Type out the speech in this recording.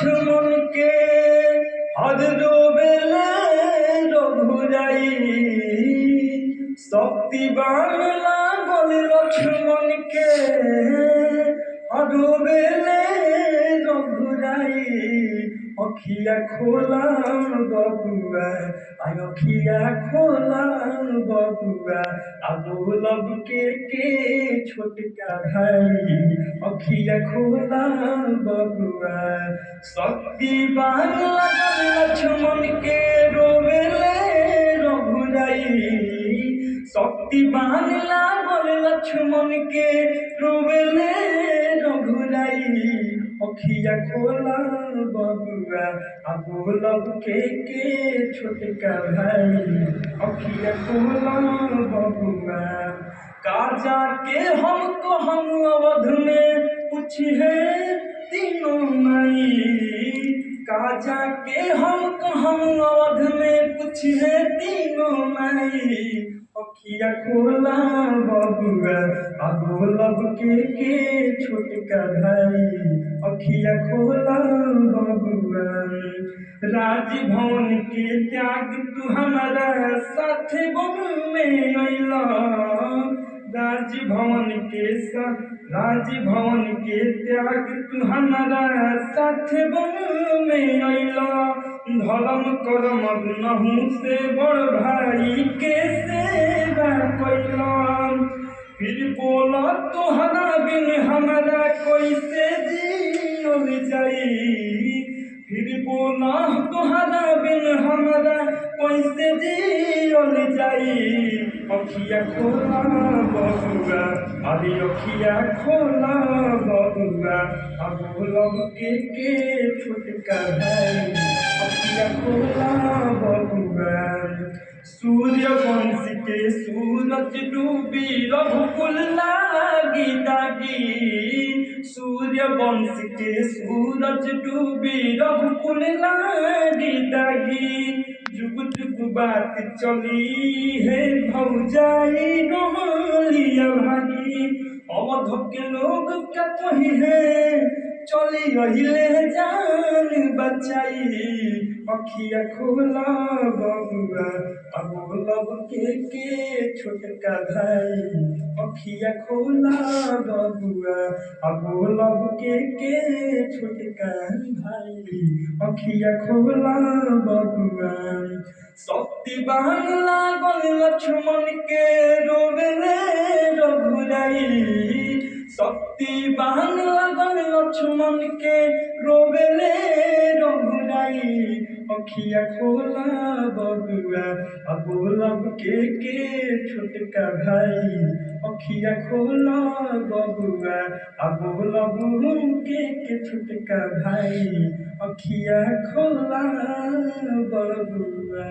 लक्ष्मण के हर रोवेले रघुराई शक्तिवान लागल लक्ष्मण के हर रोवेले रघुराई अखिया खोला बबुआ अखिया खोला बबुआ अब लब के छोटका भाई अखिया खोला बबुआ शक्तिवान लागल लक्ष्मण के रोवेले रघुराई शक्तिवान लागल लक्ष्मण के रोवेले रघुराई अखिया खोला बबुआ अब लब के छोटका भाई अखिया खोला बबुआ काजा के हमको हम अवध में पूछे तीनों माई काजा के हमको हम अवध में पूछे तीनों माई अखिया खोला बबुआ अब लब के छोटका भाई अखिया खोला बबुआ राजभवन के त्याग तू हमारा साथ बन में अइला राजभवन के त्याग तू हमारा साथ बन में अइला धर्म कर्म नहू से बड़ भाई के सेवा कैला फिर बोला तोहरा बिन हमारा कैसे जियल जाई फिर बोला तोहरा बिन हमारा कैसे जियल जाई अखिया खोला बबुआ अरे अखिया खोला बबुआ अब लब के छोटका भाई अखिया खोला बबुआ सूर्यवंश के सूरज डूबी रघुकुल लागी दागी सूर्यवंश के सूरज डूबी रघुकुल लागी दागी जुग जुग बात चली है भौजाई नहलिया भागी अवध के लोग क्या कही है चली अहिले जान बचाई अखिया खोला बबुआ अब लब के छोटका भाई अखिया खोला बबुआ अब लब के छोटका भाई अखिया खोला बबुआ शक्तिवान लागल लक्ष्मण के रोवेले रघुराई शक्तिवान लागल लक्ष्मण के रोवेले रघुराई अखिया खोला बबुआ अब लब के छोटका भाई अखिया खोला बबुआ अब लब के छोटका भाई अखिया खोला बबुआ।